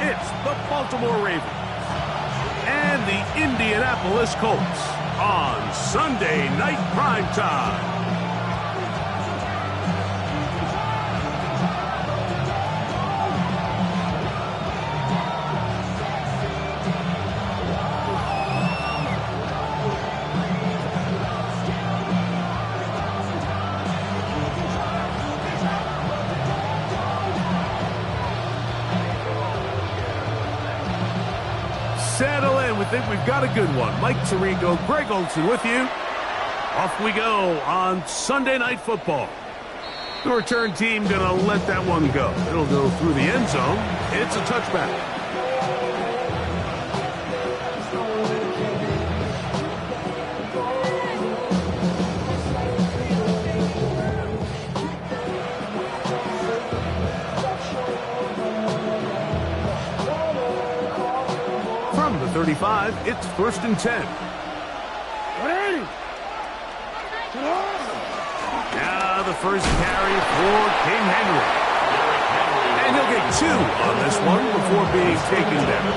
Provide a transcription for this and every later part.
It's the Baltimore Ravens and the Indianapolis Colts on Sunday Night Primetime. Settle in. We think we've got a good one. Mike Tirico, Greg Olson with you. Off we go on Sunday Night Football. The return team going to let that one go. It'll go through the end zone. It's a touchback. From the 35, it's 1st and 10. Now the first carry for King Henry. And he'll get 2 on this one before being taken down.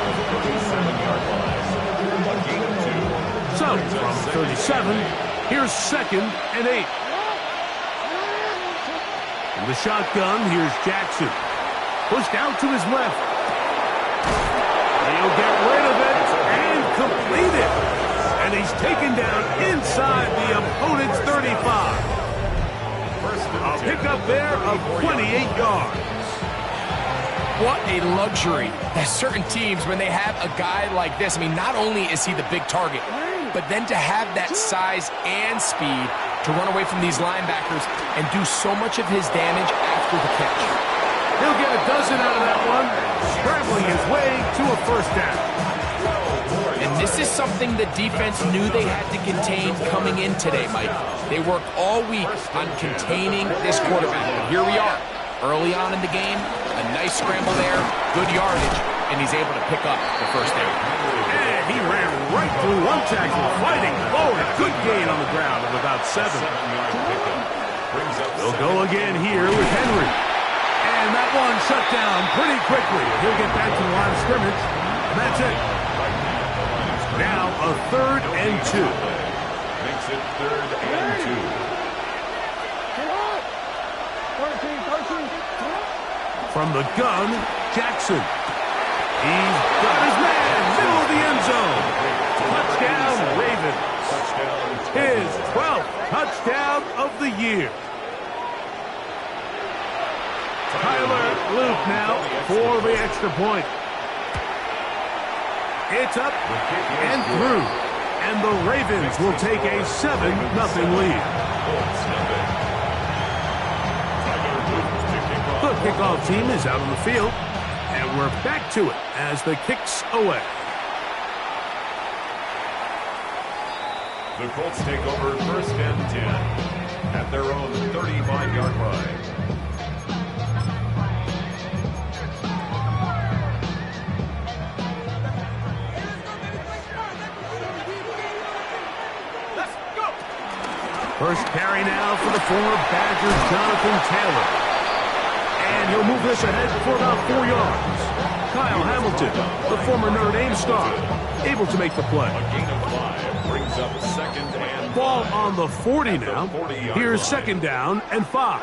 So, from 37, here's 2nd and 8. In the shotgun, here's Jackson. Pushed out to his left. He'll get rid of it and complete it. And he's taken down inside the opponent's 35. A pickup there of 28 yards. What a luxury that certain teams, when they have a guy like this, I mean, not only is he the big target, but then to have that size and speed to run away from these linebackers and do so much of his damage after the catch. He'll get a dozen out of that one, scrambling his way to a 1st down. And this is something the defense knew they had to contain coming in today, Mike. They worked all week on containing this quarterback. But here we are, early on in the game, a nice scramble there, good yardage, and he's able to pick up the 1st down. And he ran right through one tackle, fighting forward. Good gain on the ground of about 7. They'll go again here with Henry. And that one shut down pretty quickly. He'll get back to the line of scrimmage, and that's it. Now a 3rd and 2. Makes it 3rd and 2. From the gun, Jackson. He's got his man, middle of the end zone. Touchdown, Ravens. His 12th touchdown of the year. Tyler Luke now for the extra point. It's up and through. And the Ravens will take a 7-0 lead. The kickoff team is out on the field. And we're back to it as the kick's away. The Colts take over 1st and 10 at their own 35-yard line. First carry now for the former Badger, Jonathan Taylor. And he'll move this ahead for about 4 yards. Kyle Hamilton, the former Notre Dame star, able to make the play. A gain of 5 brings up 2nd and 5. Ball on the 40 now. Here's 2nd down and 5.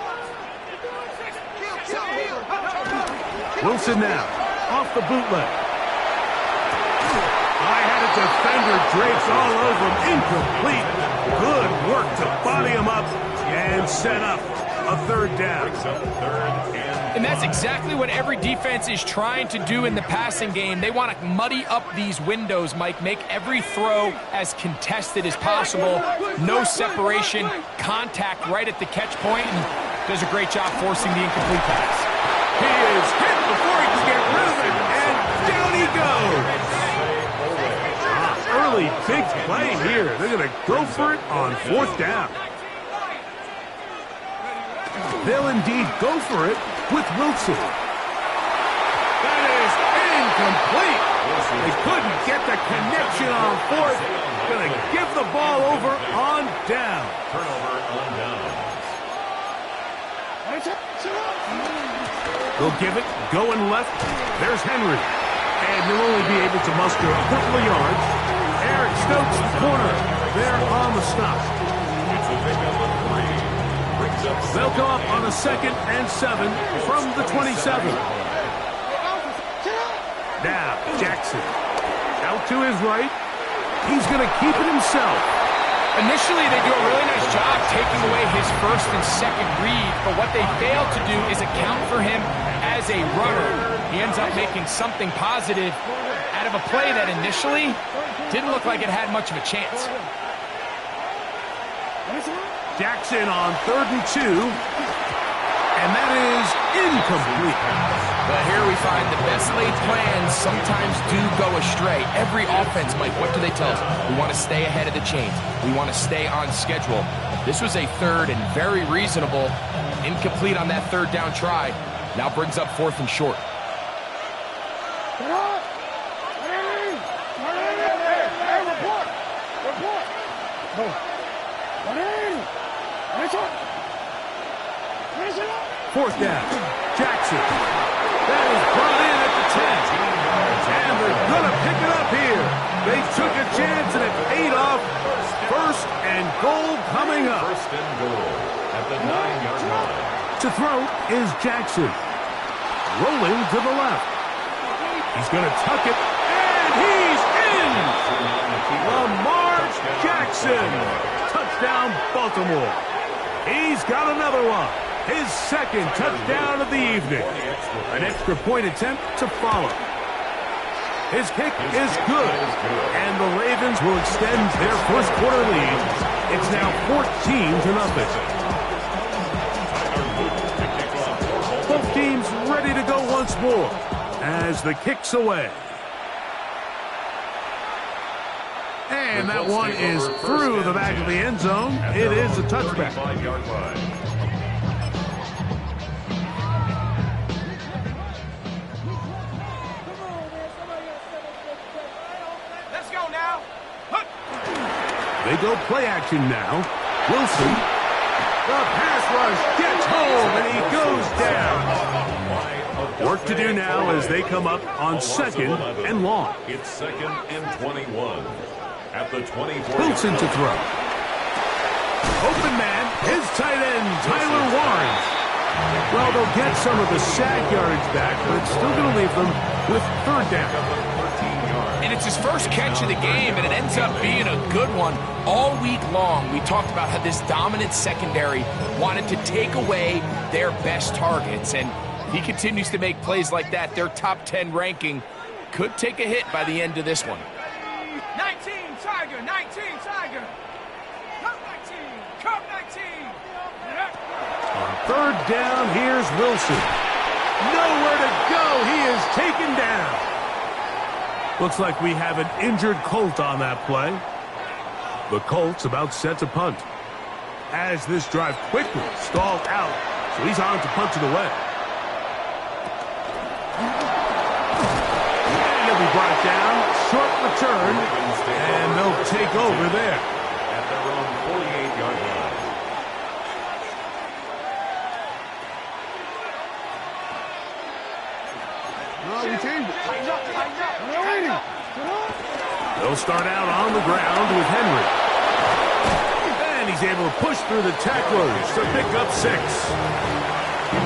Wilson now, off the bootleg. I had a defender drapes all over him, incomplete. Good work to body him up and set up a 3rd down. And that's exactly what every defense is trying to do in the passing game. They want to muddy up these windows, Mike, make every throw as contested as possible. No separation, contact right at the catch point, and does a great job forcing the incomplete pass. He is hit before he can get rid of it, and down he goes. Early big play here. They're going to go for it on 4th down. They'll indeed go for it with Wilson. That is incomplete. They couldn't get the connection on 4th. Going to give the ball over on down. Turnover on down. They'll give it, going left. There's Henry. And he'll only be able to muster a couple of yards. Eric Stokes, the corner, there on the stop. It's a pickup of 3. Brings up They'll go up on a 2nd and 7 from the 27. Now, Jackson. Out to his right. He's going to keep it himself. Initially, they do a really nice job taking away his first and second read, but what they fail to do is account for him as a runner. He ends up making something positive out of a play that initially didn't look like it had much of a chance. Jackson on 3rd and 2. And that is incomplete. But here we find the best laid plans sometimes do go astray. Every offense, Mike, what do they tell us? We want to stay ahead of the chains. We want to stay on schedule. This was a 3rd and very reasonable. Incomplete on that 3rd down try. Now brings up 4th and short. Fourth down. Jackson. That is brought in at the 10. And they're going to pick it up here. They took a chance and it paid off. 1st and goal coming up. 1st and goal at the 9-yard line. To throw is Jackson. Rolling to the left. He's going to tuck it. And he's in. Lamar Jackson. Touchdown, Baltimore. He's got another one. His 2nd touchdown of the evening. An extra point attempt to follow. His kick is good. And the Ravens will extend their first quarter lead. It's now 14-0. Both teams ready to go once more as the kick's away. And that one is through the back of the end zone. It is a touchback. 35-yard line. They go play action now. Wilson. The pass rush gets home and he goes down. Work to do now as they come up on 2nd and long. It's 2nd and 21 at the 24. Wilson to throw. Open man, his tight end, Tyler Warren. Well, they'll get some of the sack yardage back, but it's still going to leave them with 3rd down. And it's his first catch of the game, and it ends up being a good one. All week long, we talked about how this dominant secondary wanted to take away their best targets. And if he continues to make plays like that, their top 10 ranking could take a hit by the end of this one. 19, Tiger, 19, Tiger. Come 19, come 19. On 3rd down, here's Wilson. Nowhere to go. He is taken down. Looks like we have an injured Colt on that play. The Colts about set to punt. As this drive quickly stalled out, so he's on to punt it away. And he'll be brought down. Short return. And they'll take over there. At their own 48-yard line. They'll start out on the ground with Henry. And he's able to push through the tacklers to pick up 6.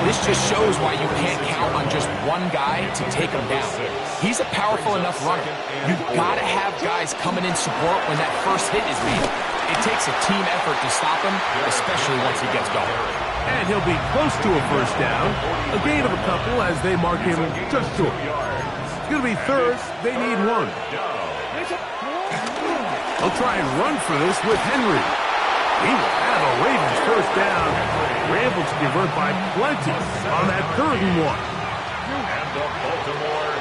This just shows why you can't count on just one guy to take him down. He's a powerful enough runner. You've got to have guys coming in support when that first hit is made. It takes a team effort to stop him, especially once he gets going. And he'll be close to a 1st down. A gain of a couple as they mark him just short. It's going to be 3rd. They need 1. They'll try and run for this with Henry. He will have a Ravens 1st down. We're able to convert by plenty on that 3rd and 1. And the Baltimore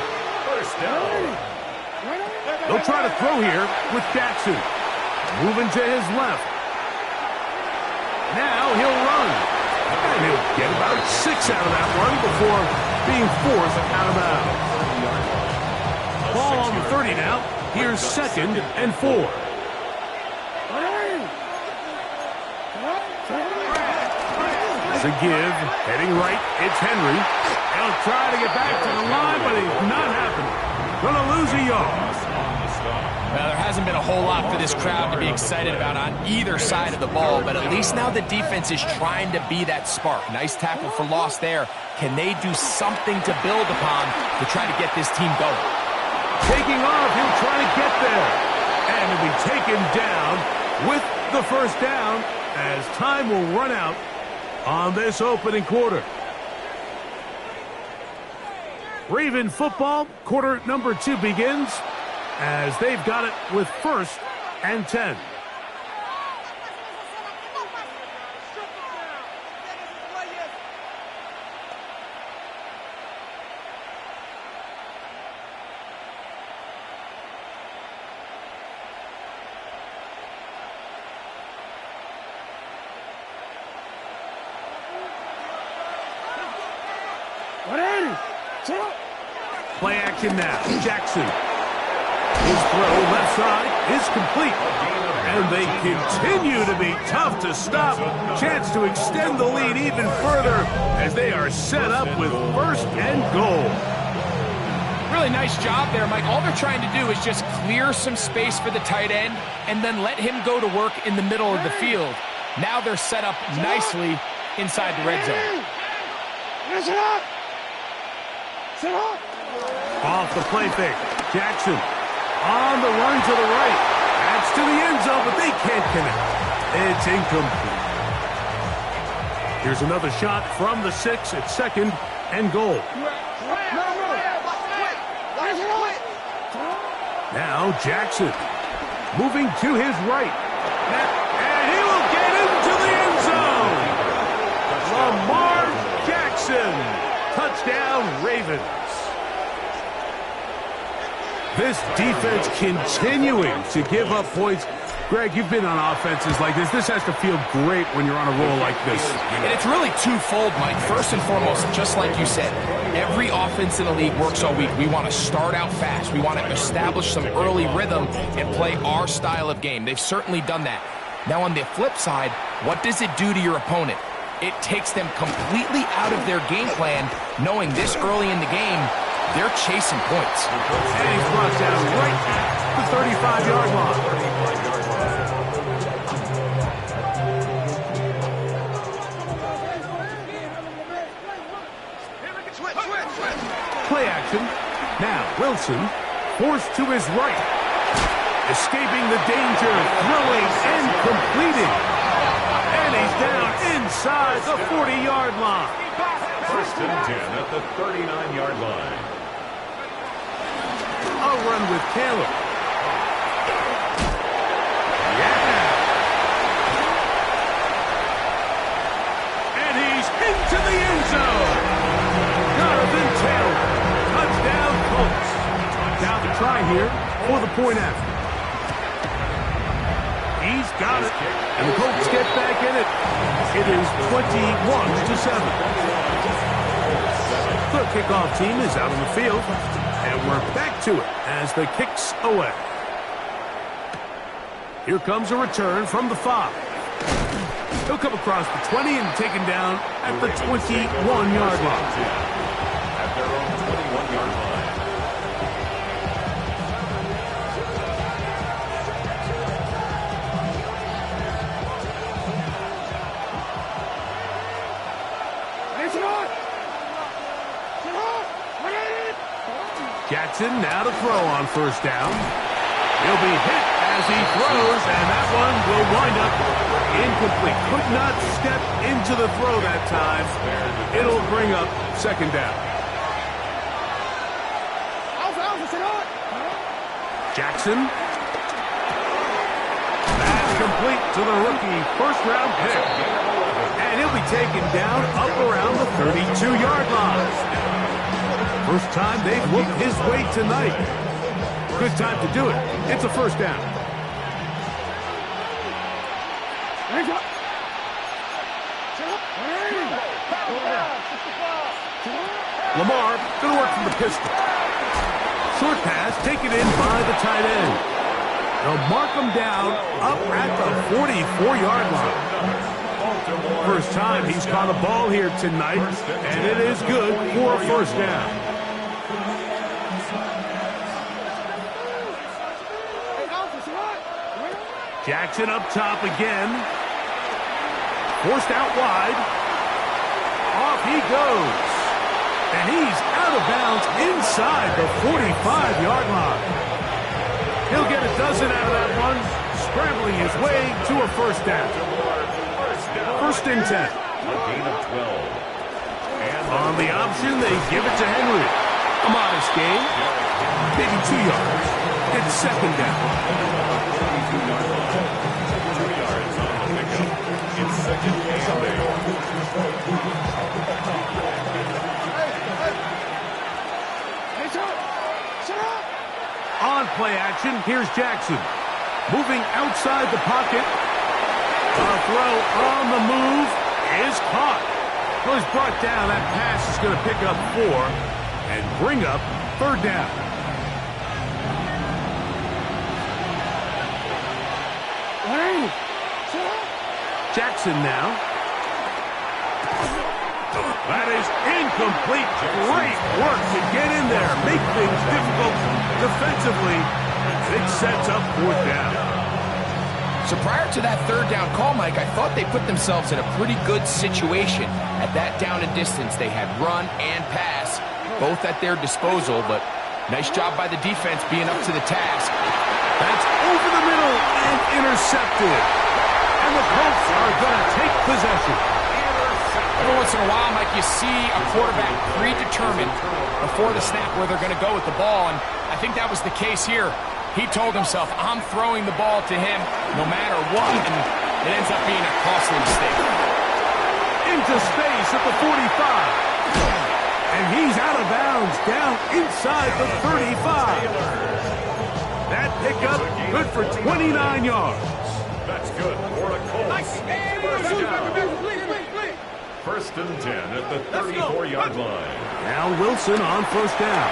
1st down. They'll try to throw here with Jackson. Moving to his left. Now he'll run. And he'll get about 6 out of that one before being forced out of bounds. Ball on the 30 now. Here's 2nd and 4. As a give, heading right, it's Henry. He'll try to get back to the line, but it's not happening. Gonna lose a yard. On the stop. Well, there hasn't been a whole lot for this crowd to be excited about on either side of the ball, but at least now the defense is trying to be that spark. Nice tackle for loss there. Can they do something to build upon to try to get this team going? Taking off, he'll try to get there. And he'll be taken down with the first down as time will run out on this opening quarter. Raven football, quarter number 2 begins as they've got it with 1st and 10. Play action now. Jackson. His throw left side is complete. And they continue to be tough to stop. Chance to extend the lead even further as they are set up with 1st and goal. Really nice job there, Mike. All they're trying to do is just clear some space for the tight end and then let him go to work in the middle of the field. Now they're set up nicely inside the red zone. Off the play fake. Jackson on the run to the right. That's to the end zone, but they can't connect. It's incomplete. Here's another shot from the 6 at 2nd and goal. Now Jackson moving to his right. And he will get into the end zone. Lamar Jackson. Touchdown, Ravens. This defense continuing to give up points. Greg, you've been on offenses like this. This has to feel great when you're on a roll like this. And it's really twofold, Mike. First and foremost, just like you said, every offense in the league works all week. We want to start out fast. We want to establish some early rhythm and play our style of game. They've certainly done that. Now, on the flip side, what does it do to your opponent? It takes them completely out of their game plan, knowing this early in the game, they're chasing points. And he's brought down right at the 35-yard line. Play action. Now Wilson forced to his right. Escaping the danger, throwing and completing. And he's down inside the 40-yard line. 1st and 10 at the 39-yard line. A run with Caleb. Yeah. And he's into the end zone. Jonathan Taylor. Touchdown, Colts. Now the try here for the point after. He's got it. And the Colts get back in it. It is 21-7. The kickoff team is out on the field. And we're back to it as the kick's away. Here comes a return from the 5. He'll come across the 20 and taken down at the 21-yard line. At their own 21-yard line. Jackson now to throw on 1st down. He'll be hit as he throws, and that one will wind up incomplete. Could not step into the throw that time. It'll bring up 2nd down. Jackson. That's complete to the rookie 1st-round pick. And he'll be taken down up around the 32-yard line. First time they've whooped his way tonight. Good time to do it. It's a 1st down. Lamar going to work from the pistol. Short pass taken in by the tight end. They'll mark him down up at the 44-yard line. First time he's caught a ball here tonight, and it is good for a 1st down. Jackson up top again. Forced out wide. Off he goes. And he's out of bounds inside the 45-yard line. He'll get a dozen out of that one, scrambling his way to a first down. First and 10. A gain of 12. And On the option, they give it to Henry. A modest gain. Maybe 2 yards. It's second down. 2 yards on the pickup. It's second down. On play action, here's Jackson. Moving outside the pocket. A throw on the move is caught. Well, he's brought down. That pass is going to pick up 4 and bring up third down. Jackson now. That is incomplete. Great work to get in there. Make things difficult defensively. It sets up fourth down. So prior to that third down call, Mike, I thought they put themselves in a pretty good situation. At that down and distance, they had run and pass, both at their disposal, but nice job by the defense being up to the task. That's over the middle and intercepted. And the Colts are going to take possession. Every once in a while, Mike, you see a quarterback predetermined before the snap where they're going to go with the ball, and I think that was the case here. He told himself, I'm throwing the ball to him no matter what, and it ends up being a costly mistake. Into space at the 45. And he's out of bounds down inside the 35. That pickup good for 29 yards. That's good for a Colts. First and 10 at the 34-yard line. Now Wilson on first down.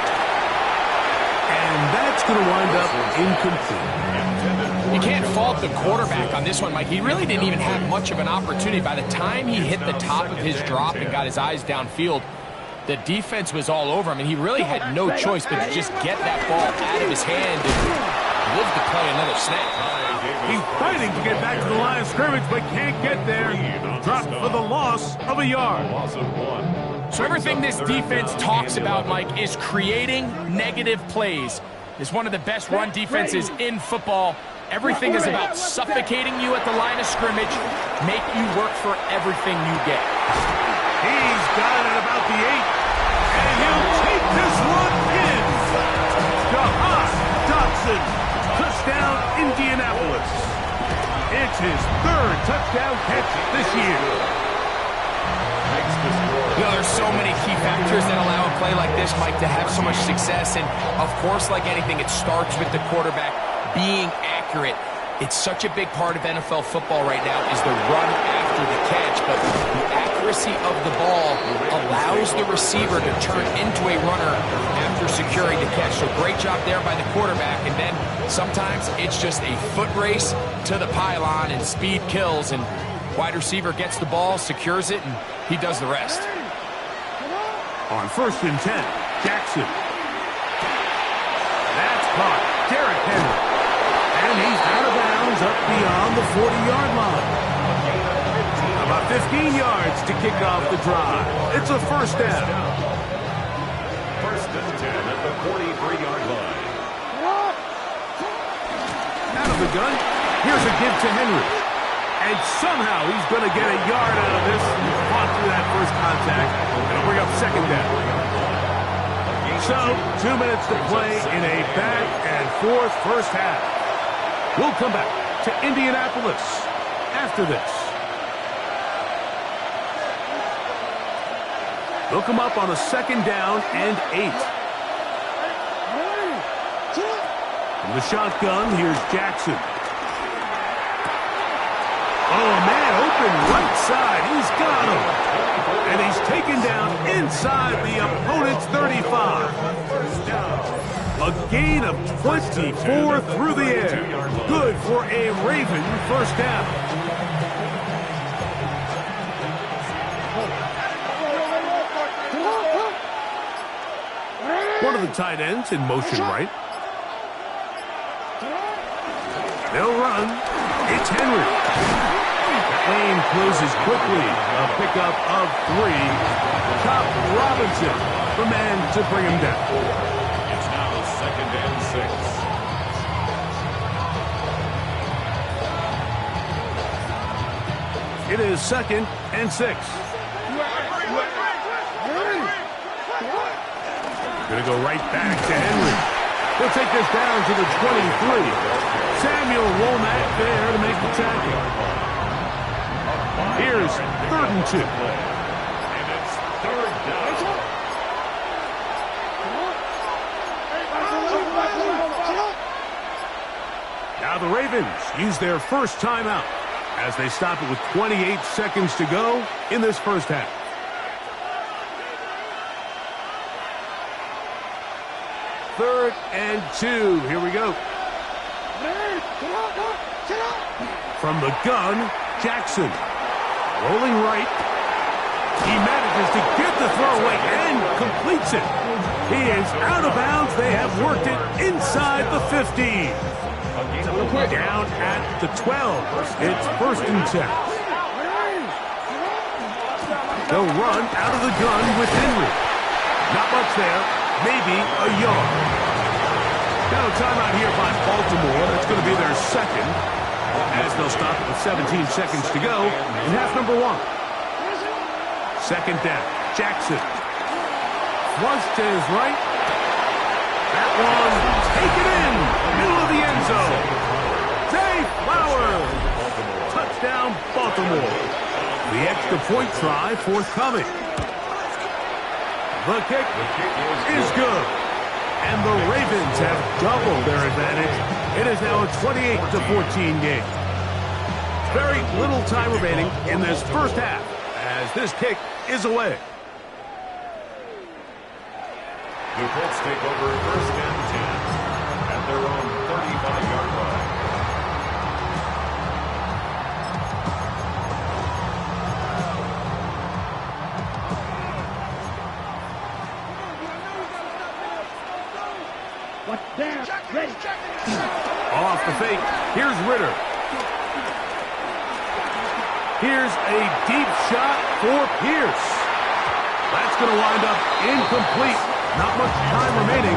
And that's going to wind up incomplete. You can't fault the quarterback on this one, Mike. He really didn't even have much of an opportunity. By the time he hit the top of his drop and got his eyes downfield, the defense was all over him, and he really had no choice but to just get that ball out of his hand and live to play another snap. He's fighting to get back to the line of scrimmage, but can't get there. Dropped for the loss of a yard. So everything this defense talks about, Mike, is creating negative plays. It's one of the best run defenses in football. Everything is about suffocating you at the line of scrimmage, make you work for everything you get. He's got it at about the 8, and he'll take this one in. Jahan Dotson, touchdown Indianapolis. It's his third touchdown catch this year. You know, there's so many key factors that allow a play like this, Mike, to have so much success. And, of course, like anything, it starts with the quarterback being accurate. It's such a big part of NFL football right now is the run after the catch. But the accuracy of the ball allows the receiver to turn into a runner after securing the catch. So great job there by the quarterback. And then sometimes it's just a foot race to the pylon and speed kills. And wide receiver gets the ball, secures it, and he does the rest. On first and 10, Jackson. That's caught. Derrick Henry. And he's out of bounds up beyond the 40-yard line. About 15 yards to kick off the drive. It's a first down. First and 10 at the 43-yard line. Out of the gun. Here's a give to Henry. And somehow he's going to get a yard out of this. Fought through that first contact. And it'll bring up second down. So, 2 minutes to play in a back-and-forth first half. We'll come back to Indianapolis after this. They'll come up on a second down and 8. From the shotgun, here's Jackson. Oh, man, open right side. He's got him. And he's taken down inside the opponent's 35. A gain of 24 through the air. Good for a Raven first down. One of the tight ends in motion right. They'll run. It's Henry. That lane closes quickly. A pickup of 3. Chop Robinson, the man to bring him down. It's now 2nd and 6. It is 2nd and 6. Going to go right back to Henry. He'll take this down to the 23. Samuel Womack there to make the tackle. Here's 3rd and 2. And it's 3rd down. Now the Ravens use their first timeout as they stop it with 28 seconds to go in this first half. Third and 2. Here we go. From the gun, Jackson. Rolling right. He manages to get the throw away and completes it. He is out of bounds. They have worked it inside the 15. Down at the 12. It's 1st and 10. They'll run out of the gun with Henry. Not much there. Maybe a yard. Now a timeout here by Baltimore. That's going to be their 2nd. As they'll stop it with 17 seconds to go in half number 1. 2nd down. Jackson. Flush to his right. That one taken in. Middle of the end zone. Zay Flowers. Touchdown, Baltimore. The extra point try forthcoming. The kick is good. And the Ravens have doubled their advantage. It is now a 28-14 game. Very little time remaining in this first half as this kick is away. The Colts take over 1st and 10 at their own 35-yard line. Ready. Off the fake. Here's Ritter. Here's a deep shot for Pierce. That's going to wind up incomplete. Not much time remaining.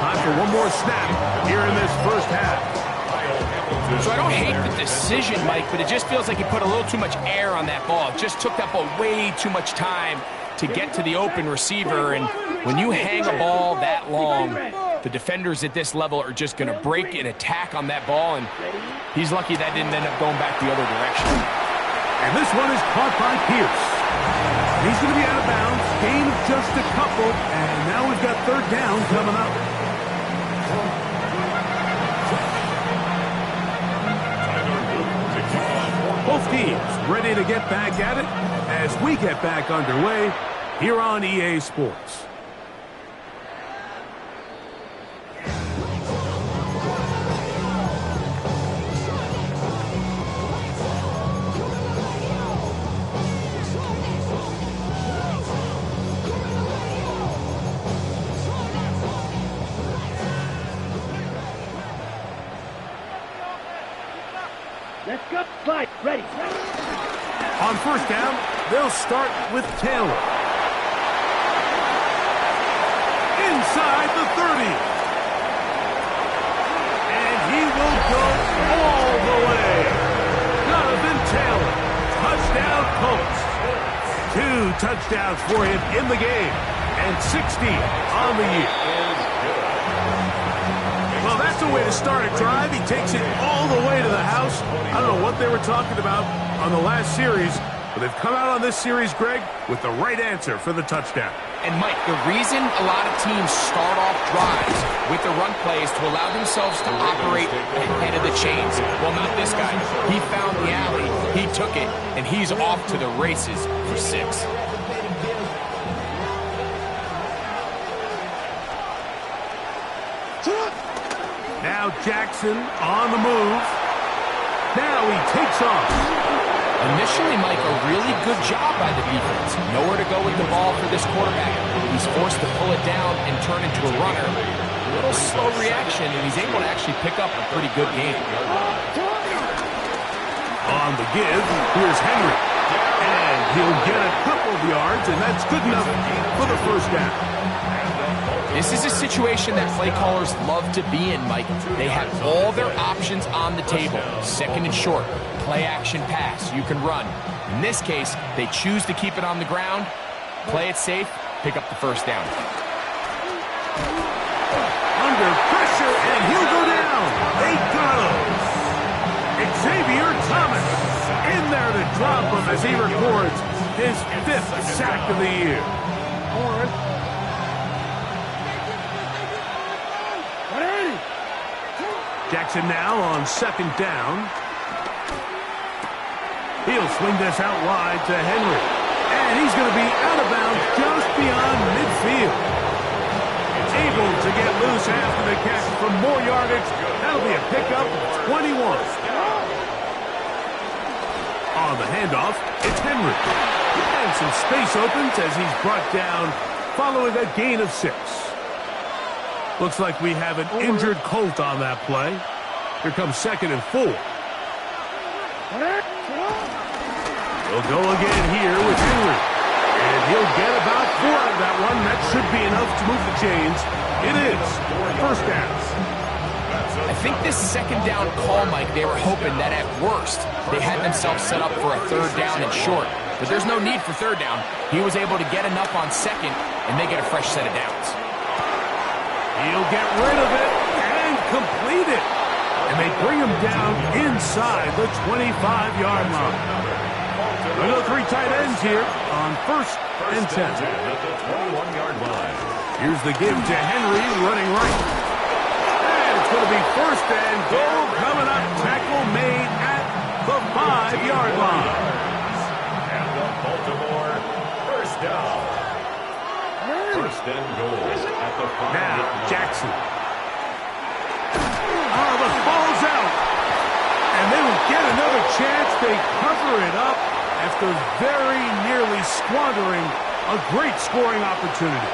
Time for one more snap here in this first half. So I don't hate the decision, Mike, but it just feels like he put a little too much air on that ball. It just took that ball way too much time to get to the open receiver. And when you hang a ball that long, the defenders at this level are just going to break and attack on that ball, and he's lucky that didn't end up going back the other direction. And this one is caught by Pierce. He's going to be out of bounds, gain of just a couple, and now we've got 3rd down coming up. Both teams ready to get back at it as we get back underway here on EA Sports. Let's go. Slide. Ready. On 1st down, they'll start with Taylor. Inside the 30. And he will go all the way. Jonathan Taylor. Touchdown Colts. 2 touchdowns for him in the game. And 60 on the year. Well, that's a way to start a drive. He takes it all the way to the house. I don't know what they were talking about on the last series, but they've come out on this series, Greg, with the right answer for the touchdown. And, Mike, the reason a lot of teams start off drives with the run plays to allow themselves to operate ahead of the chains. Well, not this guy. He found the alley, he took it, and he's off to the races for 6. Now Jackson on the move. Now he takes off. Initially, Mike, a really good job by the defense. Nowhere to go with the ball for this quarterback. He's forced to pull it down and turn into a runner. A little slow reaction, and he's able to actually pick up a pretty good game. On the give, here's Henry. And he'll get a couple of yards, and that's good enough for the first down. This is a situation that play callers love to be in, Mike. They have all their options on the table. Second and short, play action pass, you can run. In this case, they choose to keep it on the ground, play it safe, pick up the first down. Under pressure, and he'll go down. He goes. Xavier Thomas in there to drop him as he records his 5th sack of the year. Jackson now on 2nd down. He'll swing this out wide to Henry. And he's going to be out of bounds just beyond midfield. Able to get loose after the catch for more yardage. That'll be a pickup of 21. On the handoff, it's Henry. And some space opens as he's brought down following a gain of 6. Looks like we have an injured Colt on that play. Here comes 2nd and 4. He'll go again here with Henry. And he'll get about 4 out of that one. That should be enough to move the chains. It is. First down. I think this 2nd down call, Mike, they were hoping that at worst they had themselves set up for a 3rd down and short. But there's no need for 3rd down. He was able to get enough on 2nd, and they get a fresh set of downs. He'll get rid of it and complete it. And they bring him down inside the 25-yard line. We go 3 tight ends here on 1st and 10. At the 21-yard line. Here's the give to Henry running right. And it's going to be 1st and goal coming up. Tackle made at the 5-yard line. And the Baltimore first down. 1st and goal at the 5. Now, Jackson. Oh, the ball's out. And they will get another chance. They cover it up after very nearly squandering a great scoring opportunity.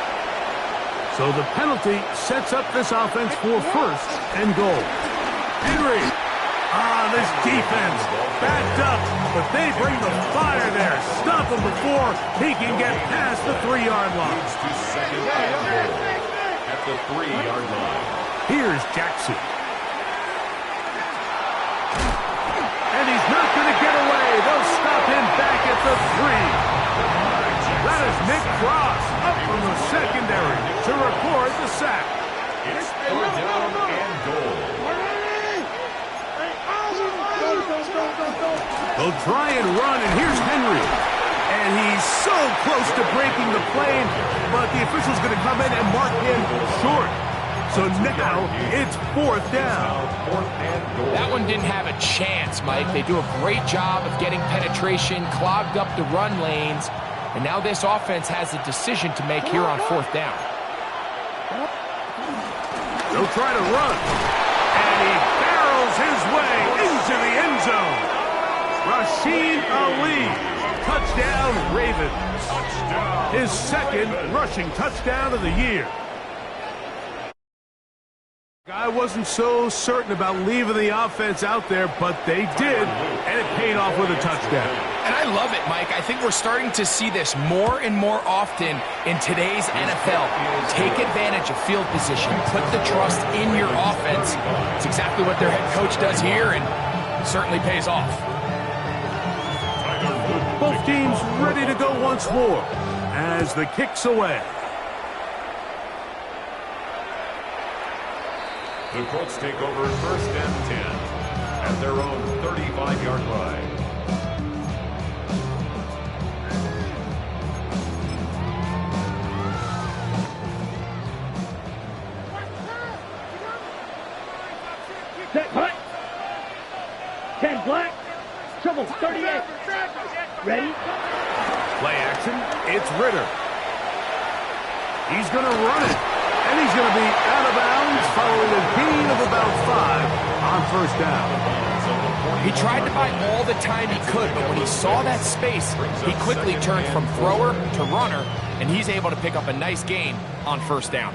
So the penalty sets up this offense for 1st and goal. Henry. This defense backed up, but they bring the fire there. Stop him before he can get past the 3-yard line. To 2nd and goal at the 3-yard line. Here's Jackson. And he's not going to get away. They'll stop him back at the 3. That is Nick Cross up from the secondary to record the sack. It's 3rd down and goal. They'll try and run, and here's Henry. And he's so close to breaking the plane, but the official's going to come in and mark him short. So now it's 4th down. 4th and goal. That one didn't have a chance, Mike. They do a great job of getting penetration, clogged up the run lanes, and now this offense has a decision to make here on 4th down. They'll try to run, and he barrels his way into the end zone. Rashid Ali, touchdown Ravens. His 2nd rushing touchdown of the year. I wasn't so certain about leaving the offense out there, but they did, and it paid off with a touchdown. And I love it, Mike. I think we're starting to see this more and more often in today's NFL. Take advantage of field position. Put the trust in your offense. It's exactly what their head coach does here, and certainly pays off. Both teams ready to go once more as the kick's away. The Colts take over 1st and 10 at their own 35-yard line. Set, hut. 10 black. Trouble, 38. Ready? Play action. It's Ritter. He's going to run it. And he's going to be out of bounds following a gain of about 5 on 1st down. He tried to buy all the time he could, but when he saw that space, he quickly turned from thrower to runner, and he's able to pick up a nice gain on 1st down.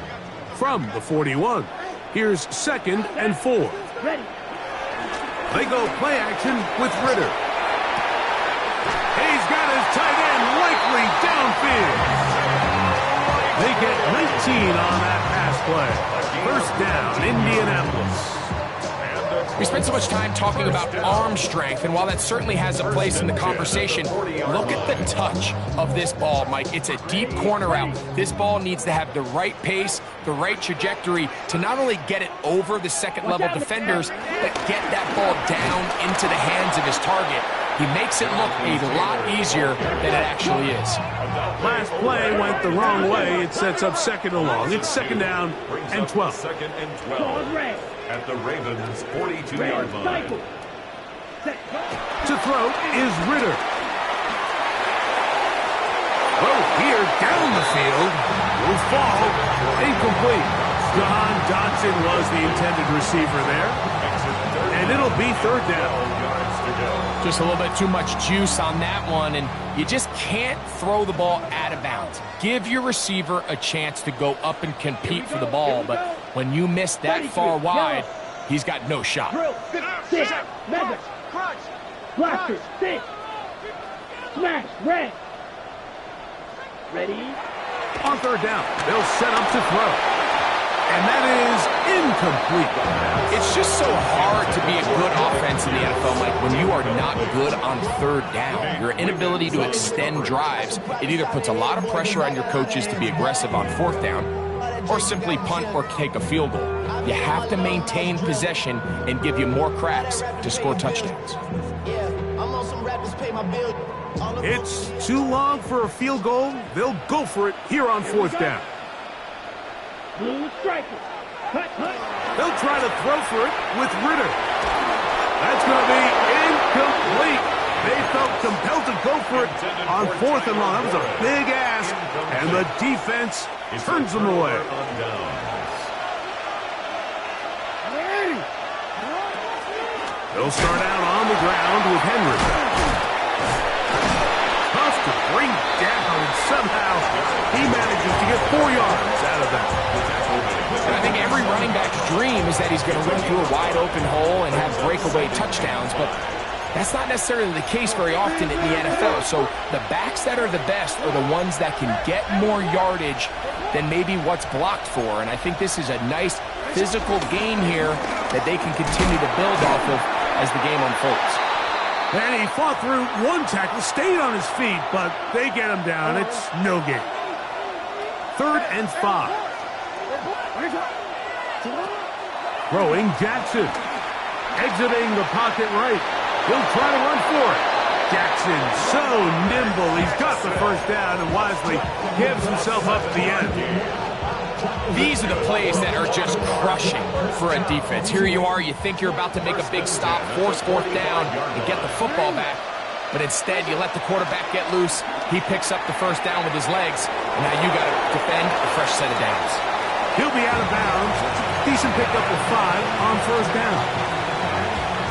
From the 41, here's 2nd and 4. Ready. They go play action with Ritter. tight end likely downfield. They get 19 on that pass play. First down, Indianapolis. We spent so much time talking about arm strength, and while that certainly has a place in the conversation, look at the touch of this ball, Mike. It's a deep corner out. This ball needs to have the right pace, the right trajectory to not only get it over the second-level defenders, but get that ball down into the hands of his target. He makes it look a lot easier than it actually is. Last play went the wrong way. It sets up second and long. It's second down and 12. Second and 12 at the Ravens' 42-yard line. To throw is Ritter. Oh, here down the field. Will fall. Incomplete. John Dodson was the intended receiver there. And it'll be third down. Just a little bit too much juice on that one, and you just can't throw the ball out of bounds. Give your receiver a chance to go up and compete for the ball, but when you miss that far wide, he's got no shot. Six, mega, blaster, six, smash, red. Ready? On third down, they'll set up to throw. And that is incomplete. It's just so hard to be a good offense in the NFL, Mike, when you are not good on third down. Your inability to extend drives, it either puts a lot of pressure on your coaches to be aggressive on fourth down or simply punt or take a field goal. You have to maintain possession and give you more cracks to score touchdowns. It's too long for a field goal. They'll go for it here on fourth down. Blue striker. Cut, cut. They'll try to throw for it with Ritter. That's going to be incomplete. They felt compelled to go for it on fourth and long. That was a big ask, and the defense turns them away. They'll start out on the ground with Henry. Tough to bring down, and somehow he manages to get 4 yards out of that. And I think every running back's dream is that he's going to run through a wide open hole and have breakaway touchdowns, but that's not necessarily the case very often in the NFL. So the backs that are the best are the ones that can get more yardage than maybe what's blocked for. And I think this is a nice physical game here that they can continue to build off of as the game unfolds. And he fought through one tackle, stayed on his feet, but they get him down. It's no gain. 3rd and 5. Throwing Jackson. Exiting the pocket right. He'll try to run for it. Jackson, so nimble. He's got the first down and wisely gives himself up at the end. These are the plays that are just crushing for a defense. Here you are, you think you're about to make a big stop, force fourth down, and get the football back. But instead, you let the quarterback get loose. He picks up the first down with his legs, and now you got to defend a fresh set of downs. He'll be out of bounds. Decent pickup of 5 on first down.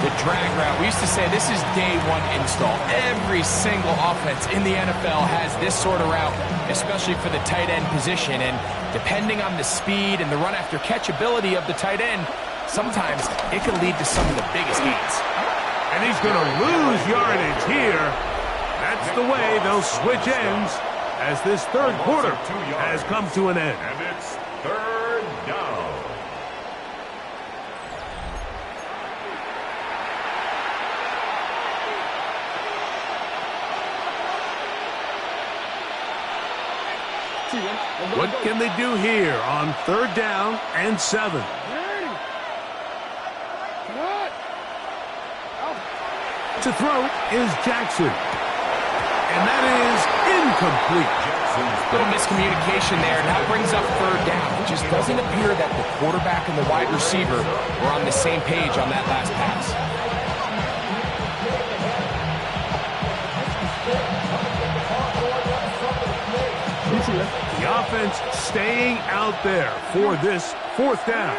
The drag route, we used to say this is day one install. Every single offense in the NFL has this sort of route, especially for the tight end position. And depending on the speed and the run after catch ability of the tight end, sometimes it can lead to some of the biggest gains. And he's going to lose yardage here. That's the way they'll switch ends as this third quarter has come to an end. And it's third down. What can they do here on 3rd down and 7? To throw is Jackson. And that is incomplete. Little miscommunication there. Now brings up 3rd down. It just doesn't appear that the quarterback and the wide receiver were on the same page on that last pass. The offense staying out there for this 4th down.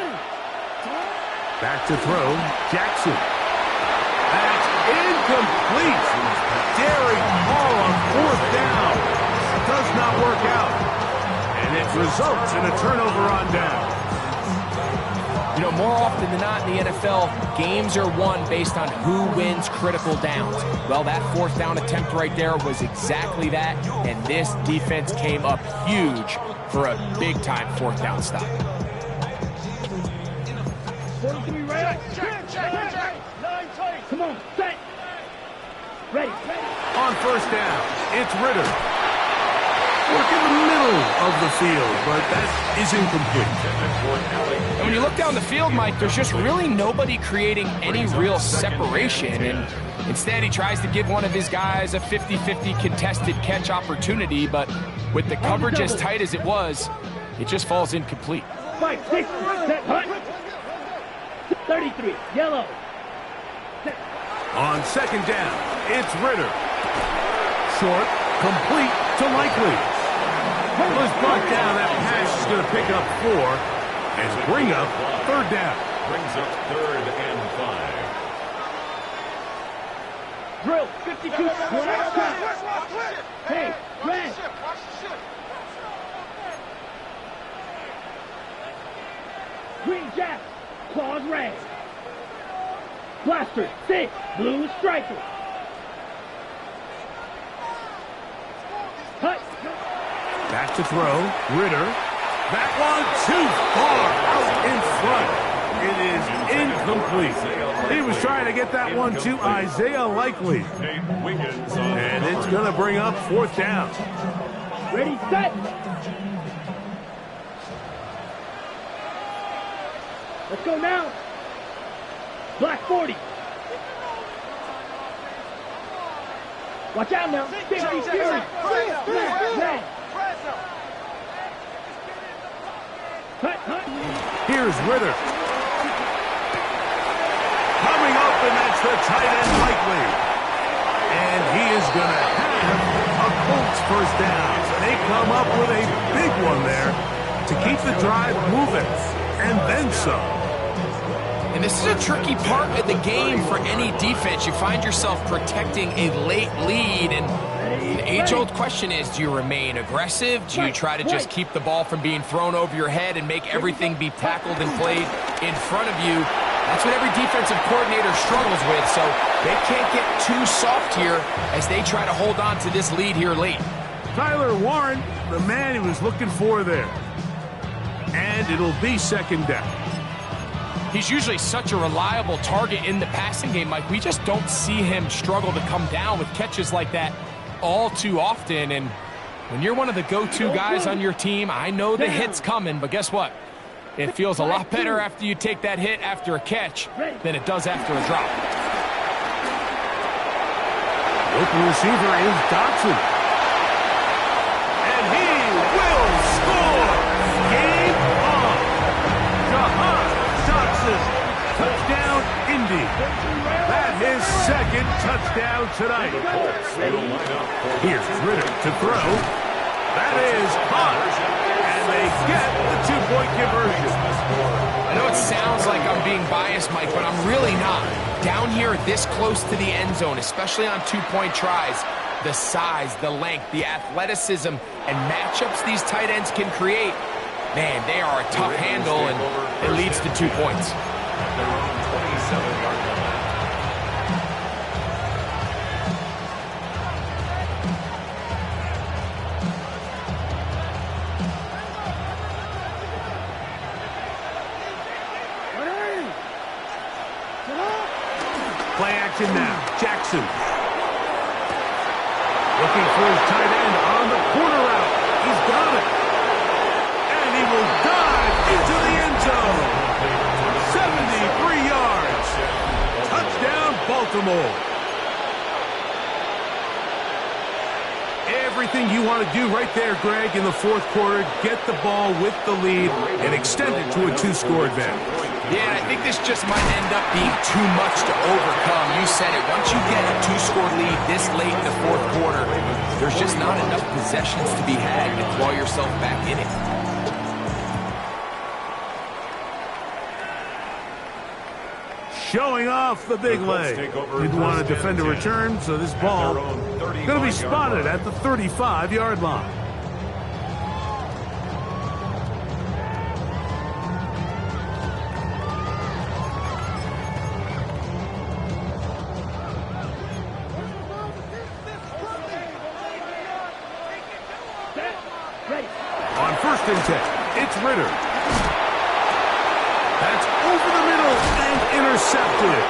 Back to throw, Jackson. That's incomplete. Daring ball on 4th down. Does not work out. And it results in a turnover on down. You know, more often than not in the NFL, games are won based on who wins critical downs. Well, that fourth down attempt right there was exactly that, and this defense came up huge for a big-time fourth down stop. 43 right. Come on, set. Ready. On first down, it's Ritter. Work in the middle of the field, but that is incomplete. And when you look down the field, Mike, there's just really nobody creating any real separation. And instead, he tries to give one of his guys a 50-50 contested catch opportunity, but with the coverage as tight as it was, it just falls incomplete. 5, 6, set, hut. 33, yellow. Set. On second down, it's Ritter. Short, complete to Likely. Was brought down. That pass is going to pick up 4 and bring up third down. Brings up 3rd and 5. Drill, 52, hey, red. Green jack, claws red. Blaster, 6, blue striker. Hut. Back to throw, Ritter. That one too far out in front. It is incomplete. He was trying to get that one to Isaiah Likely. And it's going to bring up fourth down. Ready, set. Let's go now. Black 40. Watch out now. 50 Fury. Red. Hut. Here's Ritter. Coming up, and that's the tight end Likely. And he is going to have a Colts first down. They come up with a big one there to keep the drive moving. And then some. And this is a tricky part of the game for any defense. You find yourself protecting a late lead, and the age-old question is, do you remain aggressive? Do you try to just keep the ball from being thrown over your head and make everything be tackled and played in front of you? That's what every defensive coordinator struggles with, so they can't get too soft here as they try to hold on to this lead here late. Tyler Warren, the man he was looking for there. And it'll be second down. He's usually such a reliable target in the passing game, Mike. We just don't see him struggle to come down with catches like that all too often. And when you're one of the go-to guys on your team, I know the hit's coming, but guess what? It feels a lot better after you take that hit after a catch than it does after a drop. Open receiver is Dotson. And he will score! Game on! Jahan Dotson, touchdown Indy. That his second touchdown tonight. Here's Ritter to throw. That is caught. And they get the two-point conversion. I know it sounds like I'm being biased, Mike, but I'm really not. Down here this close to the end zone, especially on two-point tries, the size, the length, the athleticism, and matchups these tight ends can create, man, they are a tough handle, and it leads to 2 points. Their own 27-yard line. Play action now. Jackson. Looking for his tight end on the corner route. He's got it. And he will dive into the end zone. 73 yards. Touchdown, Baltimore. Everything you want to do right there, Greg, in the fourth quarter. Get the ball with the lead and extend it to a two-score advantage. Yeah, I think this just might end up being too much to overcome. You said it. Once you get a two-score lead this late in the fourth quarter, there's just not enough possessions to be had to claw yourself back in it. Showing off the big leg. Didn't want to defend a return, so this ball going to be spotted at the 35-yard line. Ritter. That's over the middle and intercepted.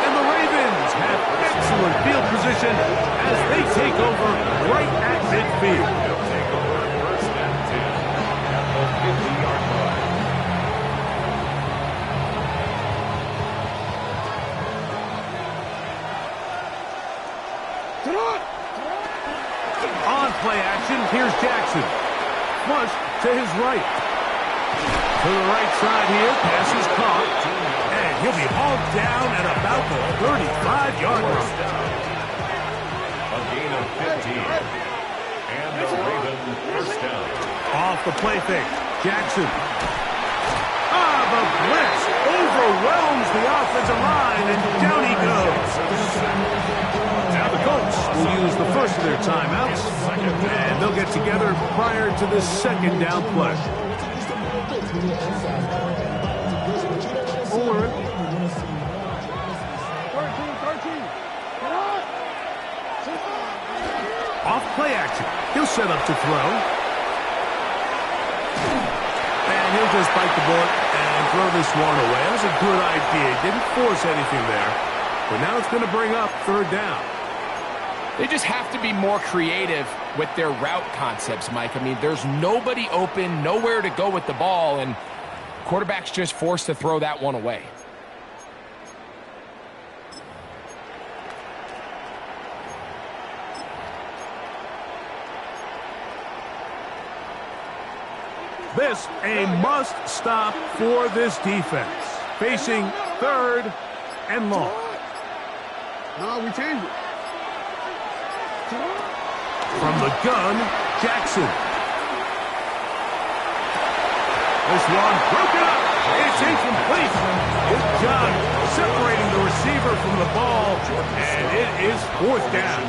And the Ravens have excellent field position as they take over right at midfield. They'll take over first and 10 at the 50-yard line. On play action, here's Jackson. Flush to his right. To the right side here, pass is caught. And he'll be hauled down at about the 35-yard line. A gain of 15. And the Ravens first down. Off the play fake, Jackson. The blitz overwhelms the offensive line, and down he goes. Now the Colts will use the first of their timeouts, and they'll get together prior to this second down play. Off play action. He'll set up to throw. And he'll just bite the bullet and throw this one away. That was a good idea. Didn't force anything there. But now it's going to bring up third down. They just have to be more creative with their route concepts, Mike. I mean, there's nobody open, nowhere to go with the ball, and quarterback's just forced to throw that one away. This a must stop for this defense. Facing third and long. No, we changed it. From the gun, Jackson. This one broken up. It's incomplete. Good job separating the receiver from the ball, and it is fourth down.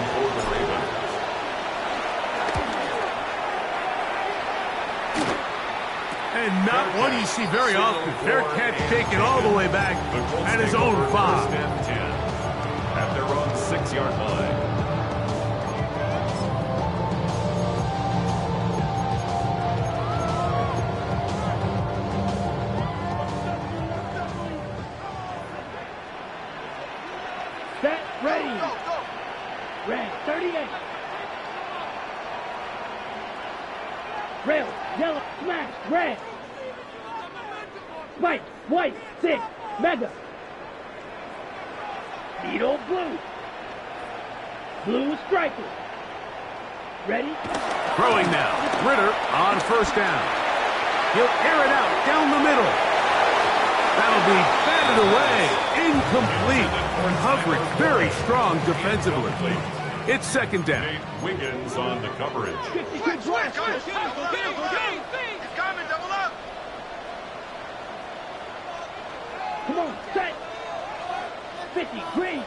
And not one you see very often. Fair catch taken all the way back at his own 5. At their own 6-yard line. Set, ready. Red, 38. Rail, yellow, smash, red. Spike, white, 6, mega. Needle, blue. Blue striker. Ready? Throwing now. Ritter on first down. He'll air it out down the middle. That'll be batted away. Incomplete. Coverage very strong defensively. It's second down. Nate Wiggins on the coverage. 52 blast. Come on, set. 50, green.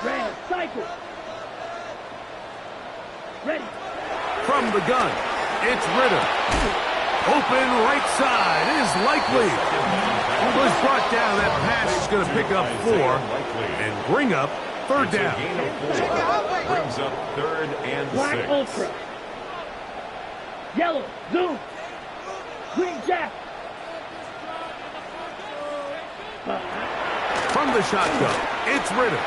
Red, cycle. Ready. From the gun, it's Ritter. Open right side is likely. Was brought down. That pass is going to pick up 4 and bring up third down. Brings up third and Black 6. ultra. Yellow, zoom. Green jack. From the shotgun, it's Ritter.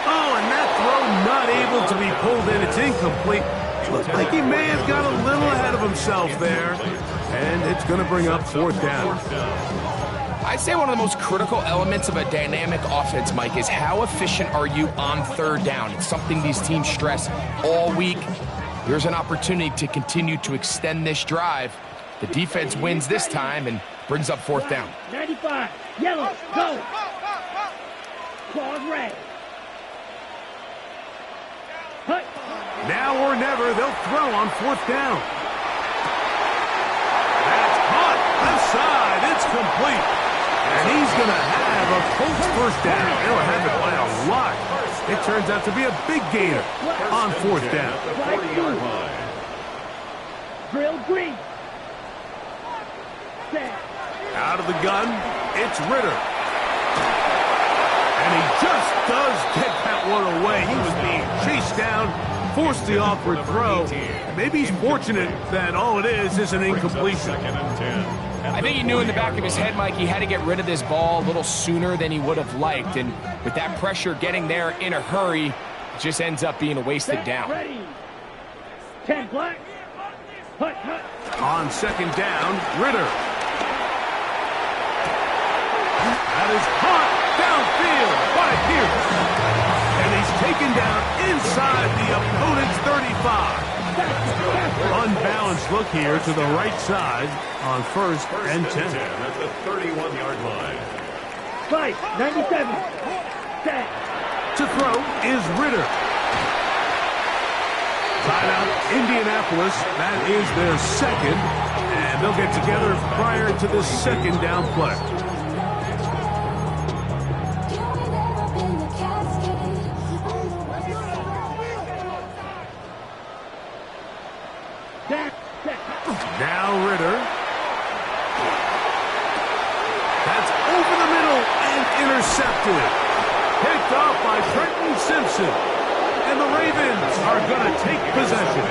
Oh, and that throw not able to be pulled in. It's incomplete. Looked like he may have got a little ahead of himself there. And it's going to bring up fourth down. I'd say one of the most critical elements of a dynamic offense, Mike, is how efficient are you on third down? It's something these teams stress all week. Here's an opportunity to continue to extend this drive. The defense wins this time and brings up fourth down. 95, yellow, go. Claws red. Hut. Now or never, they'll throw on fourth down. That's caught. Left side. It's complete. And he's going to have a Colts first down. They'll have it by a lot. It turns out to be a big gainer on fourth down. Flag blue. Drill green. Set. Out of the gun, it's Ritter. And he just does get that one away. He was being chased down, forced the awkward throw, Maybe he's fortunate that all it is an incompletion. Second and 10. I think he knew in the back of his head, Mike, he had to get rid of this ball a little sooner than he would have liked. And with that pressure getting there in a hurry, it just ends up being a wasted down. Ready. 10 black. Hut, hut. On second down, Ritter. That is caught downfield by Pierce. And he's taken down inside the opponent's 35. Unbalanced look here to the right side on first and 10. At the 31-yard line. 97. Set. To throw is Ritter. Timeout, Indianapolis. That is their second. And they'll get together prior to the second down play. Now Ritter. That's over the middle and intercepted. Picked off by Trenton Simpson. And the Ravens are going to take possession.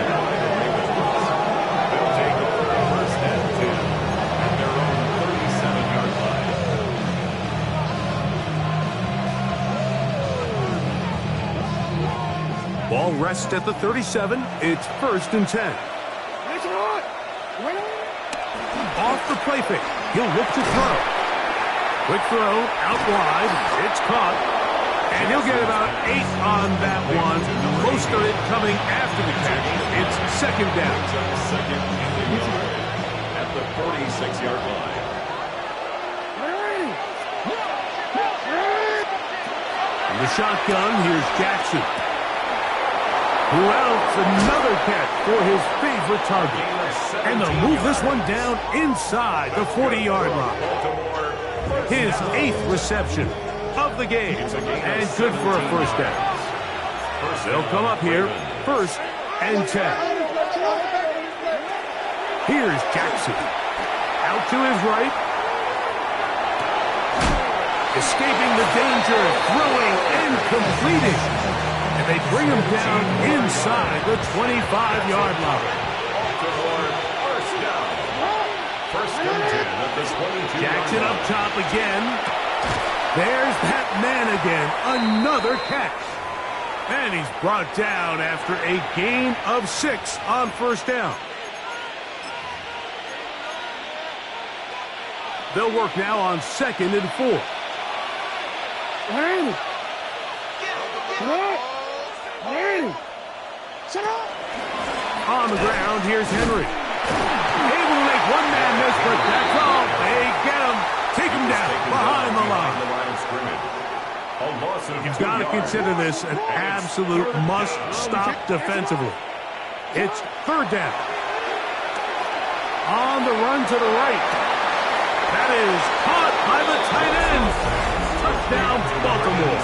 They'll take over first and 10 at their own 37-yard line. Ball rests at the 37. It's first and 10. Off the play fake. He'll look to throw. Quick throw out wide. It's caught. And he'll get about 8 on that one. Close to it coming after the catch. It's second down. Second and a yard at the 46-yard line. In the shotgun, here's Jackson. Who else? Another catch for his favorite target. And they'll move this one down inside the 40-yard line. His 8th reception of the game. And good for a first down. They'll come up here, first and 10. Here's Jackson. Out to his right. Escaping the danger, throwing and completing. And they bring him down inside the 25-yard line. First and 10 at the 22. Jackson up top again. There's that man again. Another catch. And he's brought down after a gain of 6 on first down. They'll work now on second and 4. On the ground, here's Henry. Able to make one man miss, but that's all. They get him. Take him down behind the line. You've got to consider this an absolute must-stop defensively. It's third down. On the run to the right. That is caught by the tight end. Touchdown, Baltimore.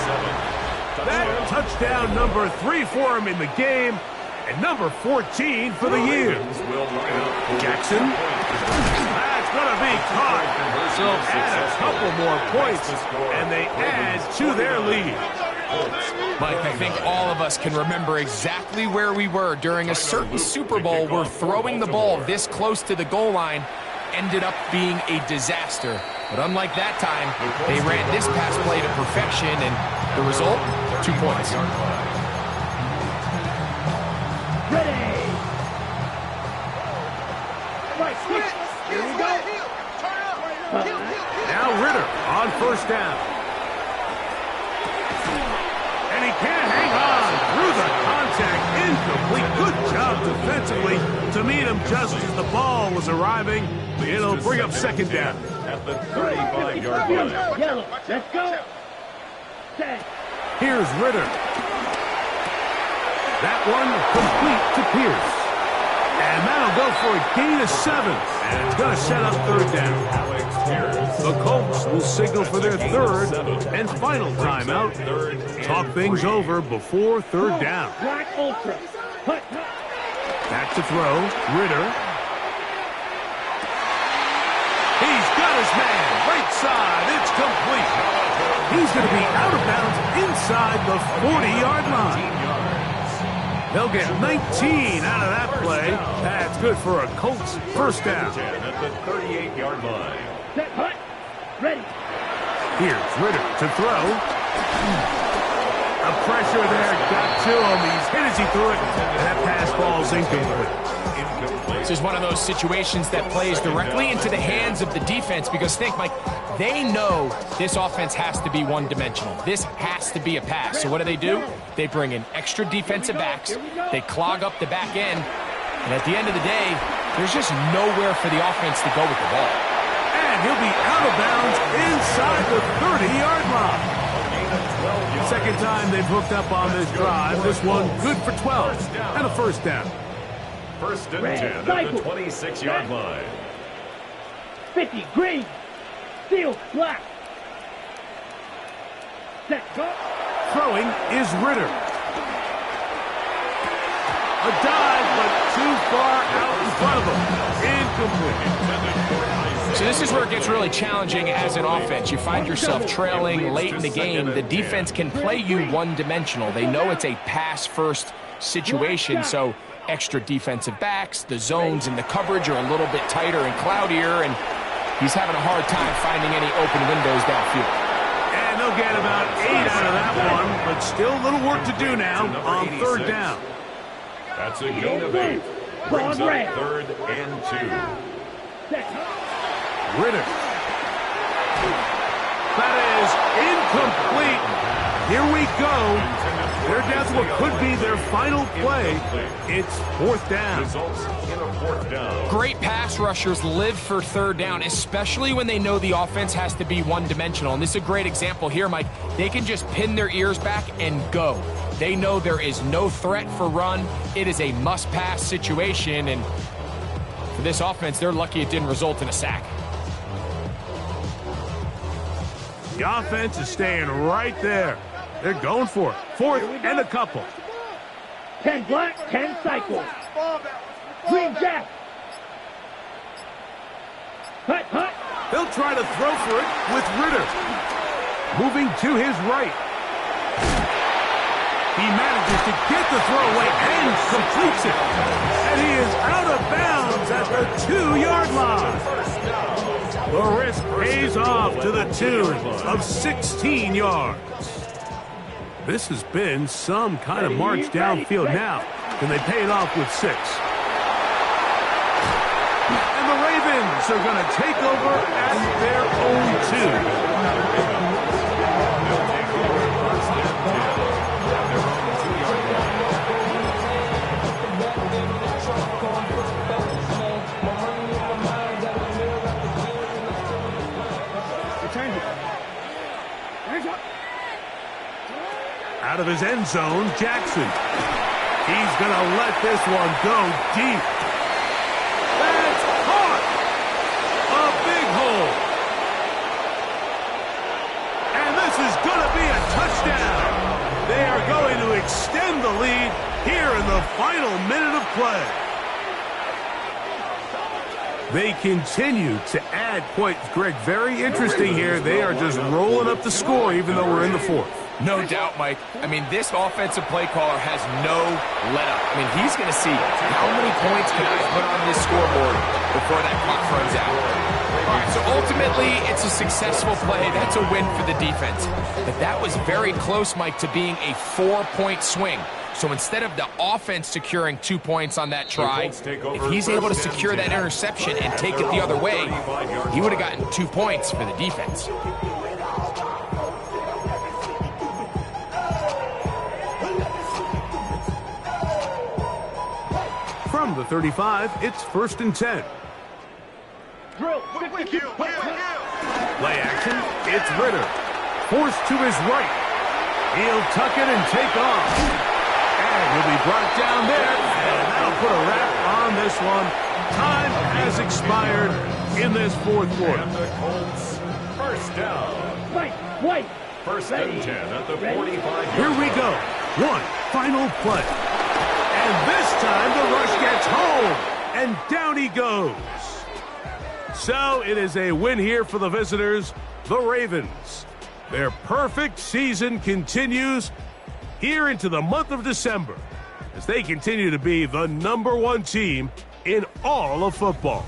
That touchdown number 3 for him in the game, and number 14 for the year. Jackson. That's going to be caught. So add a couple more points, and they add to their lead. Mike, I think all of us can remember exactly where we were during a certain Super Bowl where throwing the ball this close to the goal line ended up being a disaster. But unlike that time, they ran this pass play to perfection, and the result, 2 points. Ready. Right, switch. Here we go. Now Ritter on first down. And he can't hang on through the contact. Incomplete. Good job defensively to meet him just as the ball was arriving. It'll bring up second down. At the 35-yard line. Yellow. Let's go. Set. Here's Ritter. That one complete to Pierce. And that'll go for a gain of 7. And it's going to set up third down. The Colts will signal for their third and final timeout. Talk things over before third down. Black Ultra. Hut, hut. Back to throw. Ritter. He's got his man. Right side. It's complete. He's going to be out of bounds inside the 40-yard line. They'll get 19 out of that play. That's good for a Colts first down. 10 at the 38-yard line. Set, hut, ready. Here's Ritter to throw. The pressure there got to him. He's hit as he threw it. And that pass ball's incomplete. This is one of those situations that plays directly into the hands of the defense because think, Mike, they know this offense has to be one-dimensional. This has to be a pass. So what do? They bring in extra defensive backs. They clog up the back end. And at the end of the day, there's just nowhere for the offense to go with the ball. And he'll be out of bounds inside the 30-yard line. Second time they've hooked up on this drive. This one good for 12 and a first down. First and 10 at the 26-yard line. 50, green. Steel, black. Set, go. Throwing is Ritter. A dive, but too far out in front of him. Incomplete. So this is where it gets really challenging as an offense. You find yourself trailing late in the game. The defense can play you one-dimensional. They know it's a pass-first situation, so extra defensive backs, the zones and the coverage are a little bit tighter and cloudier, and he's having a hard time finding any open windows downfield. And they'll get about 8 out of that one, but still a little work to do now on third down. That's a gain of 8. Brings up 3rd and 2. Ritter. That is incomplete. Here we go. They're down to what could be their final play. It's fourth down. Results in a fourth down. Great pass rushers live for third down, especially when they know the offense has to be one-dimensional. And this is a great example here, Mike. They can just pin their ears back and go. They know there is no threat for run. It is a must-pass situation, and for this offense, they're lucky it didn't result in a sack. The offense is staying right there. They're going for it. Fourth and a couple. 10 black, 10 cycle. Green jack. Hut, hut. They'll try to throw for it with Ritter. Moving to his right. He manages to get the throw away and completes it. And he is out of bounds at the 2-yard line. The risk pays off to the tune of 16 yards. This has been some kind of march downfield now. Can they pay it off with 6? And the Ravens are going to take over at their own 2. Out of his end zone, Jackson. He's going to let this one go deep. That's caught! A big hole. And this is going to be a touchdown. They are going to extend the lead here in the final minute of play. They continue to add points. Greg, very interesting here. They are just rolling up the score even though we're in the fourth. No doubt, Mike. I mean, this offensive play caller has no let-up. I mean, he's going to see how many points can I put on this scoreboard before that clock runs out. All right, so ultimately, it's a successful play. That's a win for the defense. But that was very close, Mike, to being a 4-point swing. So instead of the offense securing 2 points on that try, if he's able to secure that interception and take it the other way, he would have gotten 2 points for the defense. From the 35, it's 1st and 10. Drill. Play action, it's Ritter. Forced to his right. He'll tuck it and take off. And he'll be brought down there, and that'll put a wrap on this one. Time has expired in this fourth quarter. And the Colts, first down. White. First and 10 at the 45. Here we go. One final play. And this time the rush gets home. And down he goes. So it is a win here for the visitors, the Ravens. Their perfect season continues here into the month of December. as they continue to be the #1 team in all of football.